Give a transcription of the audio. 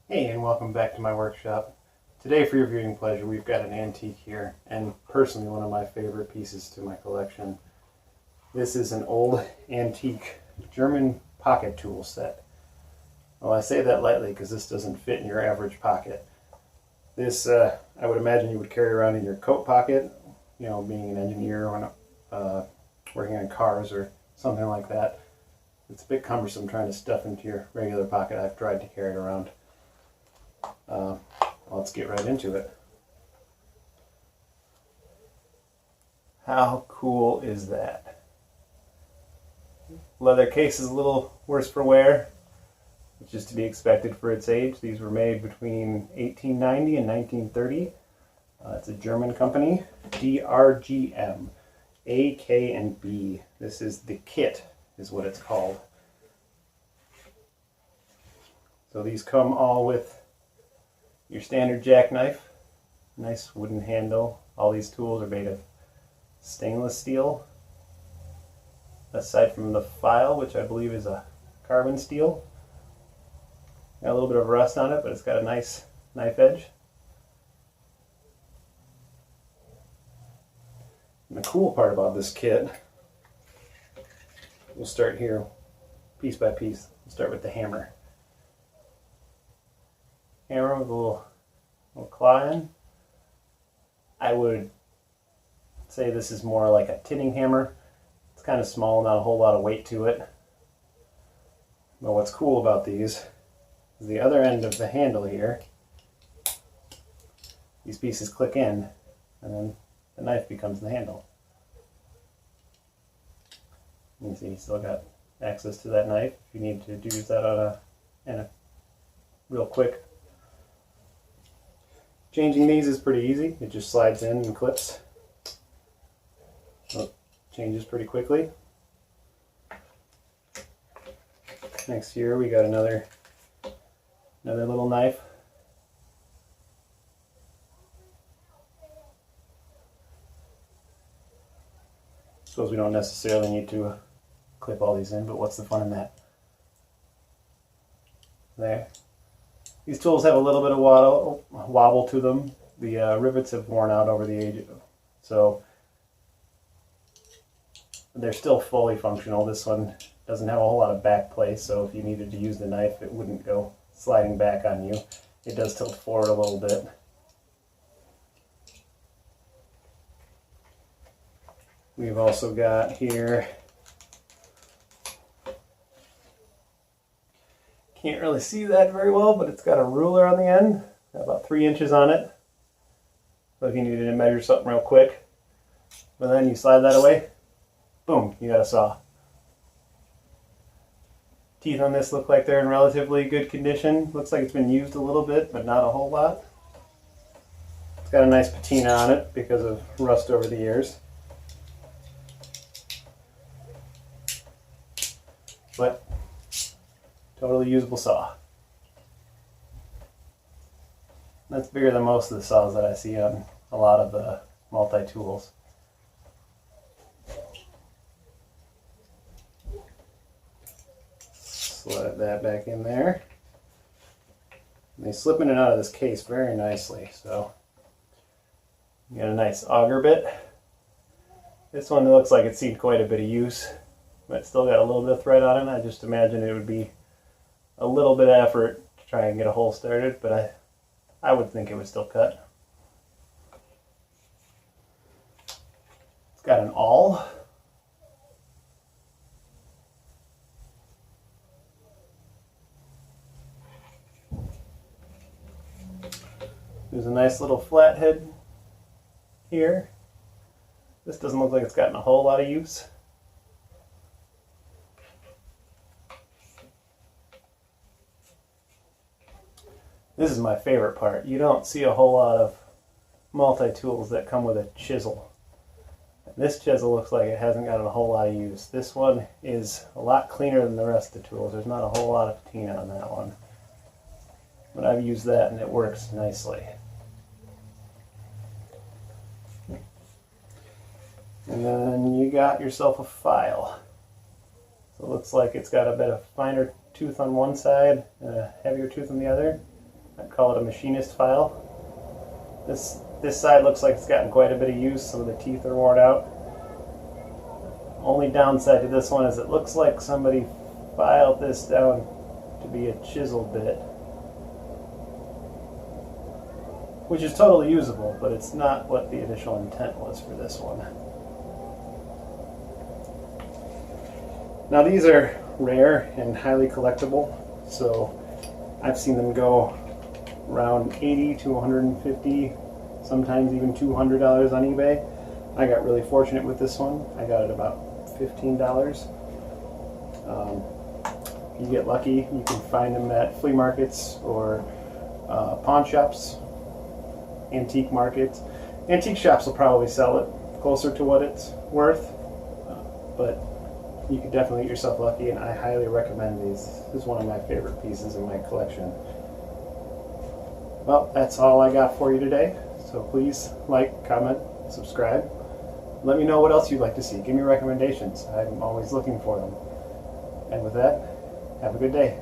Hey, and welcome back to my workshop. Today, for your viewing pleasure, we've got an antique here, and personally one of my favorite pieces to my collection. This is an old antique German pocket tool set. Well, I say that lightly because this doesn't fit in your average pocket. This, I would imagine you would carry around in your coat pocket, you know, being an engineer or working on cars or something like that. It's a bit cumbersome trying to stuff into your regular pocket. I've tried to carry it around. Let's get right into it. How cool is that? Leather case is a little worse for wear, which is to be expected for its age. These were made between 1890 and 1930. It's a German company, Drgm, AK&B. This is the kit, is what it's called. So these come all with your standard jackknife, nice wooden handle. All these tools are made of stainless steel, aside from the file, which I believe is a carbon steel. Got a little bit of rust on it, but it's got a nice knife edge. And the cool part about this kit, we'll start here piece by piece. We'll start with the hammer. Hammer with a little claw in. I would say this is more like a tinning hammer. It's kind of small, not a whole lot of weight to it. But what's cool about these is the other end of the handle here. These pieces click in, and then the knife becomes the handle. You see, you still got access to that knife if you need to use that on a real quick. Changing these is pretty easy. It just slides in and clips. So it changes pretty quickly. Next here we got another little knife. Suppose we don't necessarily need to clip all these in, but what's the fun in that? There. These tools have a little bit of wobble to them. The rivets have worn out over the age, so they're still fully functional. This one doesn't have a whole lot of back play, so if you needed to use the knife, it wouldn't go sliding back on you. It does tilt forward a little bit. We've also got here, can't really see that very well, but it's got a ruler on the end, got about 3 inches on it. So if you needed to measure something real quick, but then you slide that away, boom, you got a saw. Teeth on this look like they're in relatively good condition. Looks like it's been used a little bit, but not a whole lot. It's got a nice patina on it because of rust over the years. But totally usable saw. That's bigger than most of the saws that I see on a lot of the multi-tools. Slide that back in there. And they slip in and out of this case very nicely. So you got a nice auger bit. This one looks like it's seen quite a bit of use, but it's still got a little bit of thread on it. I just imagine it would be a little bit of effort to try and get a hole started, but I would think it would still cut. It's got an awl. There's a nice little flathead here. This doesn't look like it's gotten a whole lot of use. This is my favorite part. You don't see a whole lot of multi-tools that come with a chisel. This chisel looks like it hasn't gotten a whole lot of use. This one is a lot cleaner than the rest of the tools. There's not a whole lot of patina on that one. But I've used that and it works nicely. And then you got yourself a file. So it looks like it's got a bit of finer tooth on one side and a heavier tooth on the other. I'd call it a machinist file. This side looks like it's gotten quite a bit of use. Some of the teeth are worn out. Only downside to this one is it looks like somebody filed this down to be a chisel bit, which is totally usable, but it's not what the initial intent was for this one. Now these are rare and highly collectible, so I've seen them go around $80 to $150, sometimes even $200 on eBay. I got really fortunate with this one. I got it about $15. You get lucky, you can find them at flea markets or pawn shops, antique markets. Antique shops will probably sell it closer to what it's worth, but you could definitely get yourself lucky, and I highly recommend these. This is one of my favorite pieces in my collection. Well, that's all I got for you today, so please like, comment, subscribe. Let me know what else you'd like to see. Give me recommendations. I'm always looking for them. And with that, have a good day.